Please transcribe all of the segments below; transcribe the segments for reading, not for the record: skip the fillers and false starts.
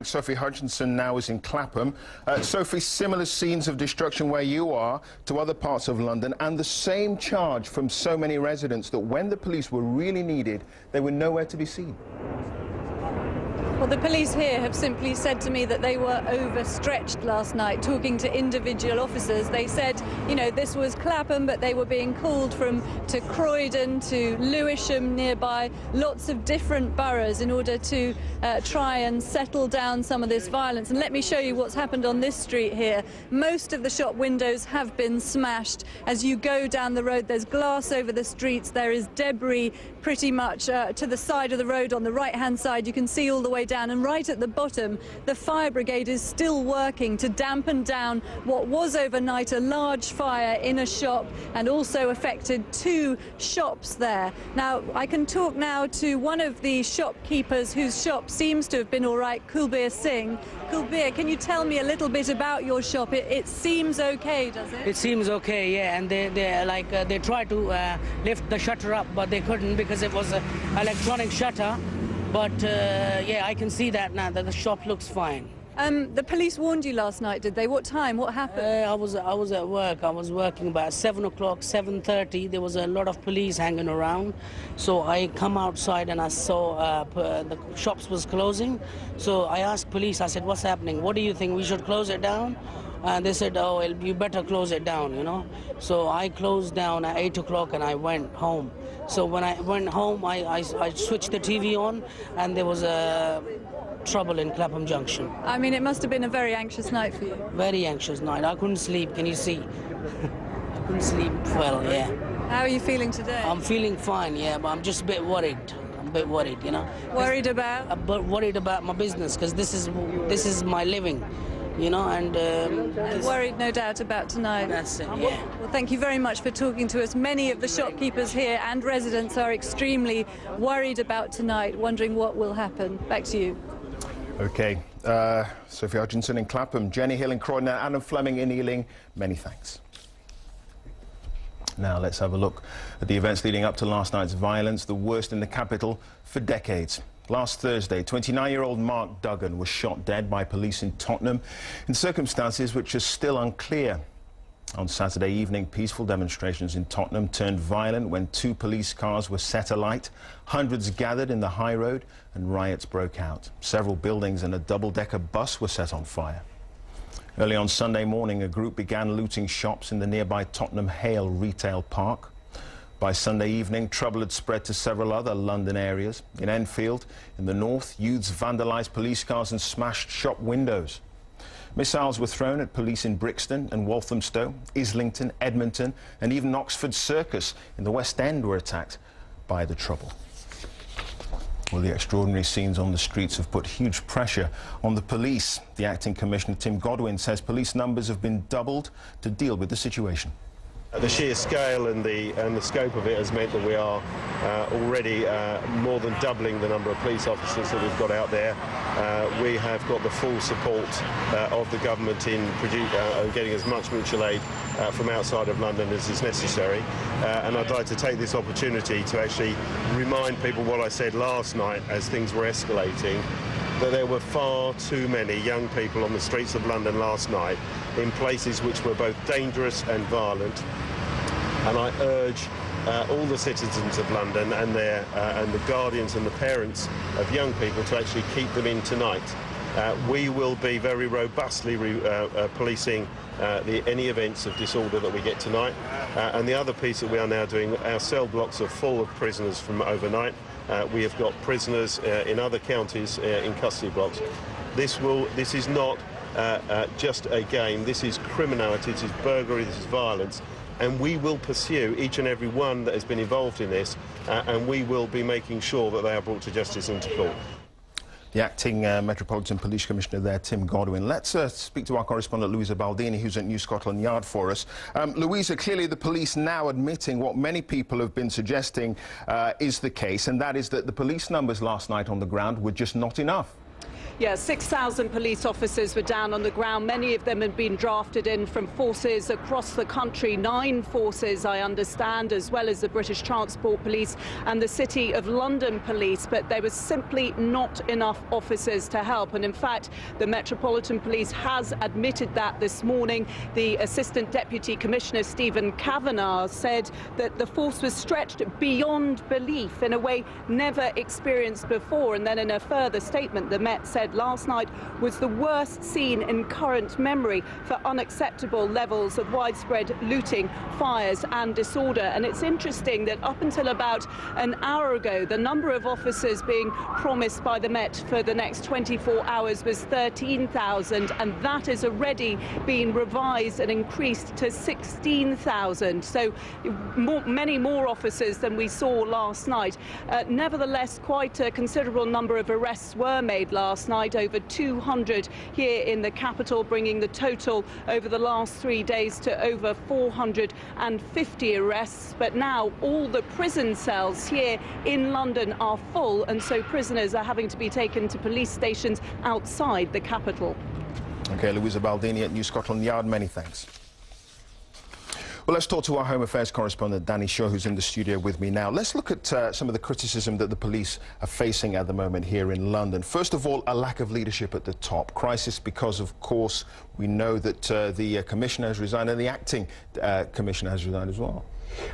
Sophie Hutchinson now is in Clapham. Sophie, similar scenes of destruction where you are to other parts of London, and the same charge from so many residents that when the police were really needed, they were nowhere to be seen. Well, the police here have simply said to me that they were overstretched last night. Talking to individual officers, they said, you know, this was Clapham, but they were being called to Croydon, to Lewisham nearby, lots of different boroughs in order to try and settle down some of this violence. And let me show you what's happened on this street here. Most of the shop windows have been smashed. As you go down the road, there's glass over the streets. There is debris pretty much to the side of the road on the right-hand side. You can see all the way down, and right at the bottom the fire brigade is still working to dampen down what was overnight a large fire in a shop and also affected 2 shops there. Now I can talk now to one of the shopkeepers whose shop seems to have been all right, Kulbir Singh. Kulbir, can you tell me a little bit about your shop? It seems okay, does it? It seems okay, yeah, and they tried to lift the shutter up, but they couldn't because it was an electronic shutter. But yeah, I can see that now, that the shop looks fine. The police warned you last night, did they? What time? What happened? I was at work. I was working about 7 o'clock, 7:30. There was a lot of police hanging around. So I come outside and I saw the shops was closing. So I asked police, I said, what's happening? What do you think? We should close it down? And they said, oh, well, you better close it down, you know. So I closed down at 8 o'clock and I went home. So when I went home, I switched the TV on, and there was trouble in Clapham Junction. I mean, it must have been a very anxious night for you. Very anxious night. I couldn't sleep, can you see? I couldn't sleep well, yeah. How are you feeling today? I'm feeling fine, yeah, but I'm just a bit worried. I'm a bit worried, you know. Worried about? I'm worried about my business, because this is my living. You know, and worried, no doubt, about tonight. That's it, yeah. Well, thank you very much for talking to us. Many of the shopkeepers here and residents are extremely worried about tonight, wondering what will happen. Back to you. OK. Sophie Hutchinson in Clapham, Jenny Hill in Croydon, and Adam Fleming in Ealing. Many thanks. Now let's have a look at the events leading up to last night's violence, the worst in the capital for decades. Last Thursday, 29-year-old Mark Duggan was shot dead by police in Tottenham in circumstances which are still unclear. On Saturday evening, peaceful demonstrations in Tottenham turned violent when 2 police cars were set alight. Hundreds gathered in the High Road and riots broke out. Several buildings and a double-decker bus were set on fire. Early on Sunday morning, a group began looting shops in the nearby Tottenham Hale retail park. By Sunday evening, trouble had spread to several other London areas. In Enfield, in the north, youths vandalised police cars and smashed shop windows. Missiles were thrown at police in Brixton and Walthamstow, Islington, Edmonton, and even Oxford Circus in the West End were attacked by the trouble. Well, the extraordinary scenes on the streets have put huge pressure on the police. The Acting Commissioner, Tim Godwin, says police numbers have been doubled to deal with the situation. The sheer scale and the scope of it has meant that we are already more than doubling the number of police officers that we've got out there. We have got the full support of the government in getting as much mutual aid from outside of London as is necessary. And I'd like to take this opportunity to actually remind people what I said last night as things were escalating, that there were far too many young people on the streets of London last night in places which were both dangerous and violent. And I urge all the citizens of London and the guardians and the parents of young people to actually keep them in tonight. We will be very robustly policing any events of disorder that we get tonight. And the other piece that we are now doing, our cell blocks are full of prisoners from overnight. We have got prisoners in other counties in custody blocks. This is not just a game. This is criminality, this is burglary, this is violence. And we will pursue each and every one that has been involved in this, and we will be making sure that they are brought to justice and to court. The Acting Metropolitan Police Commissioner there, Tim Godwin. Let's speak to our correspondent, Louisa Baldini, who's at New Scotland Yard for us. Louisa, clearly the police now admitting what many people have been suggesting is the case, and that is that the police numbers last night on the ground were just not enough. Yeah, 6,000 police officers were down on the ground. Many of them had been drafted in from forces across the country, 9 forces, I understand, as well as the British Transport Police and the City of London Police. But there was simply not enough officers to help. And in fact, the Metropolitan Police has admitted that this morning. The Assistant Deputy Commissioner, Stephen Kavanagh, said that the force was stretched beyond belief in a way never experienced before. And then in a further statement, the Met said last night was the worst seen in current memory for unacceptable levels of widespread looting, fires and disorder. And it's interesting that up until about an hour ago, the number of officers being promised by the Met for the next 24 hours was 13,000, and that has already been revised and increased to 16,000. So many more officers than we saw last night. Nevertheless, quite a considerable number of arrests were made last night, over 200 here in the capital, bringing the total over the last 3 days to over 450 arrests. But now all the prison cells here in London are full, and so prisoners are having to be taken to police stations outside the capital. OK, Louisa Baldini at New Scotland Yard, many thanks. Well, let's talk to our Home Affairs correspondent, Danny Shaw, who's in the studio with me now. Let's look at some of the criticism that the police are facing at the moment here in London. First of all, a lack of leadership at the top. Crisis because, of course, we know that the Commissioner has resigned and the acting Commissioner has resigned as well.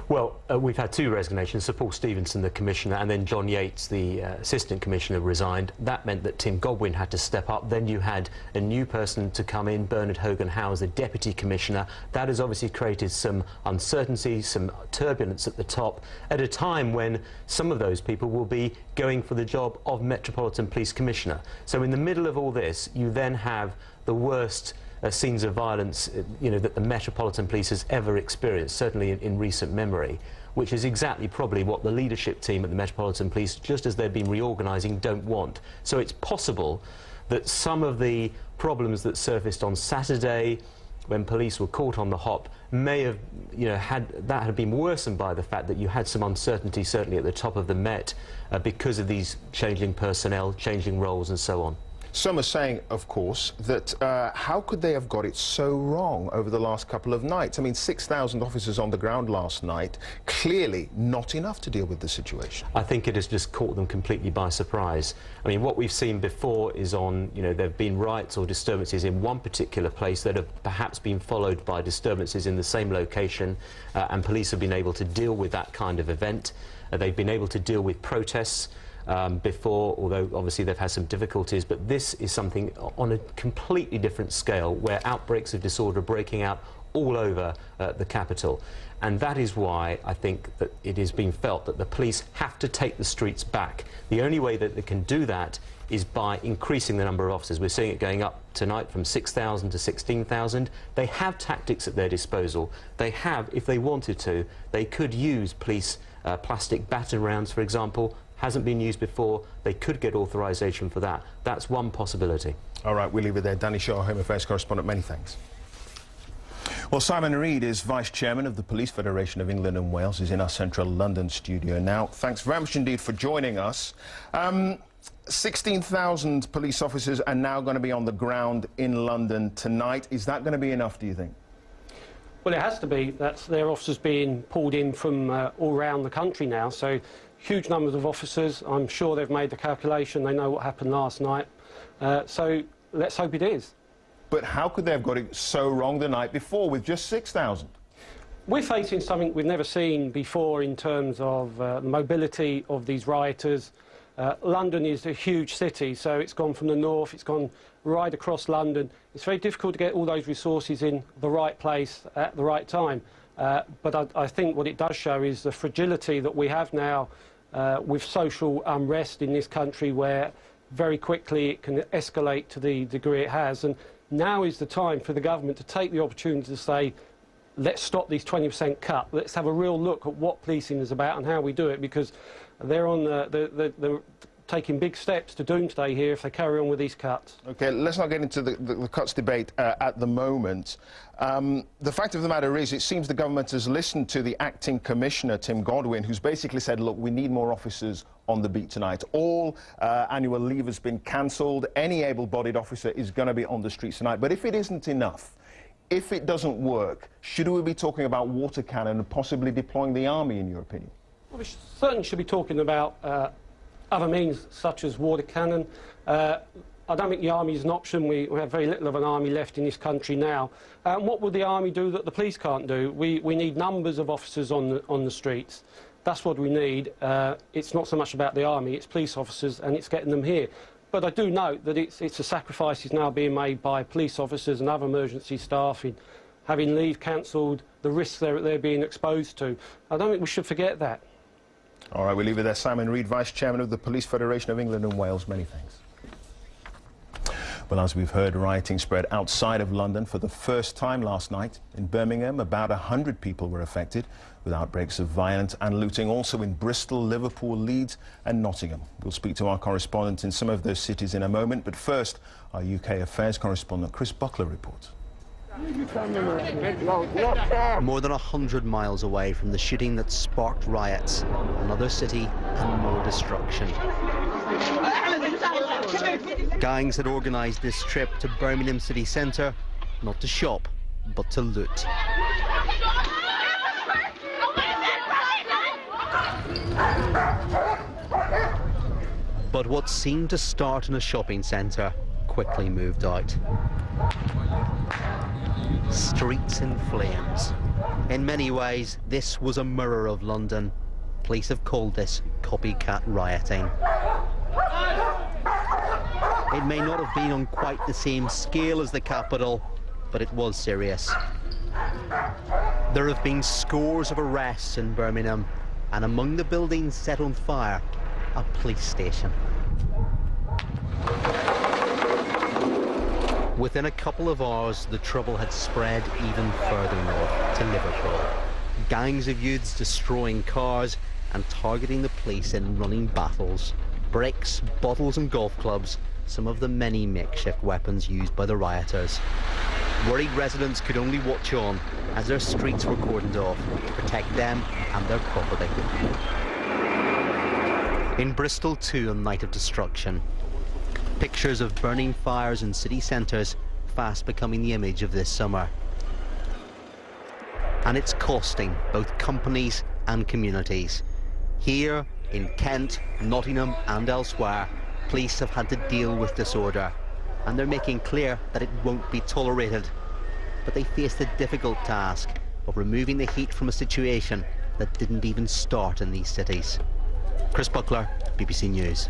Well, we've had 2 resignations. Sir Paul Stevenson, the Commissioner, and then John Yates, the Assistant Commissioner, resigned. That meant that Tim Godwin had to step up. Then you had a new person to come in, Bernard Hogan-Howe, the Deputy Commissioner. That has obviously created some uncertainty, some turbulence at the top, at a time when some of those people will be going for the job of Metropolitan Police Commissioner. So in the middle of all this, you then have the worst scenes of violence, that the Metropolitan Police has ever experienced, certainly in recent memory, which is exactly probably what the leadership team at the Metropolitan Police, just as they've been reorganising, don't want. So it's possible that some of the problems that surfaced on Saturday, when police were caught on the hop, may have, had been worsened by the fact that you had some uncertainty, certainly at the top of the Met, because of these changing personnel, changing roles and so on. Some are saying, of course, that how could they have got it so wrong over the last couple of nights? I mean, 6,000 officers on the ground last night, clearly not enough to deal with the situation. I think it has just caught them completely by surprise. I mean, what we've seen before is there have been riots or disturbances in one particular place that have perhaps been followed by disturbances in the same location, and police have been able to deal with that kind of event. They've been able to deal with protests before, although obviously they've had some difficulties, but this is something on a completely different scale, where outbreaks of disorder are breaking out all over the capital. And that is why I think that it is being felt that the police have to take the streets back. The only way that they can do that is by increasing the number of officers. We're seeing it going up tonight from 6,000 to 16,000. They have tactics at their disposal. They have, if they wanted to, they could use police plastic baton rounds, for example. Hasn't been used before. They could get authorisation for that. That's one possibility. All right, we'll leave it there. Danny Shaw, Home Affairs correspondent, many thanks. Well, Simon Reid is Vice Chairman of the Police Federation of England and Wales. He's in our central London studio now. Thanks very much indeed for joining us. 16,000 police officers are now going to be on the ground in London tonight. Is that going to be enough, do you think? Well, it has to be. That's their officers being pulled in from all around the country now. So huge numbers of officers. I'm sure they've made the calculation. They know what happened last night. So let's hope it is. But how could they have got it so wrong the night before with just 6,000? We're facing something we've never seen before in terms of the mobility of these rioters. London is a huge city, so it's gone from the north, it's gone right across London. It's very difficult to get all those resources in the right place at the right time. But I think what it does show is the fragility that we have now with social unrest in this country, where very quickly it can escalate to the degree it has. And now is the time for the government to take the opportunity to say, let's stop these 20% cut. Let's have a real look at what policing is about and how we do it, because they're on the taking big steps to doomsday here if they carry on with these cuts. OK, let's not get into the cuts debate at the moment. The fact of the matter is, it seems the government has listened to the acting commissioner, Tim Godwin, who's basically said, look, we need more officers on the beat tonight. All annual leave has been cancelled. Any able-bodied officer is going to be on the streets tonight. But if it isn't enough, if it doesn't work, should we be talking about water cannon and possibly deploying the army, in your opinion? Well, we certainly should be talking about other means such as water cannon. I don't think the army is an option. We have very little of an army left in this country now. What will the army do that the police can't do? We need numbers of officers on the streets. That's what we need. It's not so much about the army, it's police officers, and it's getting them here. But I do note that it's a sacrifice is now being made by police officers and other emergency staff in having leave cancelled, the risks they're being exposed to. I don't think we should forget that. All right, we'll leave it there. Simon Reid, Vice Chairman of the Police Federation of England and Wales. Many thanks. Well, as we've heard, rioting spread outside of London for the first time last night. In Birmingham, about 100 people were affected, with outbreaks of violence and looting also in Bristol, Liverpool, Leeds and Nottingham. We'll speak to our correspondent in some of those cities in a moment, but first, our UK Affairs correspondent Chris Buckler reports. More than 100 miles away from the shooting that sparked riots, another city and more destruction. Gangs had organised this trip to Birmingham city centre, not to shop, but to loot. But what seemed to start in a shopping centre quickly moved out. Streets in flames. In many ways, this was a mirror of London. Police have called this copycat rioting. It may not have been on quite the same scale as the capital, but it was serious. There have been scores of arrests in Birmingham, and among the buildings set on fire, a police station. Within a couple of hours, the trouble had spread even further north to Liverpool. Gangs of youths destroying cars and targeting the police in running battles. Bricks, bottles and golf clubs, some of the many makeshift weapons used by the rioters. Worried residents could only watch on as their streets were cordoned off to protect them and their property. In Bristol too, a night of destruction. Pictures of burning fires in city centres fast becoming the image of this summer. And it's costing both companies and communities. Here in Kent, Nottingham and elsewhere, police have had to deal with disorder, and they're making clear that it won't be tolerated. But they face the difficult task of removing the heat from a situation that didn't even start in these cities. Chris Buckler, BBC News.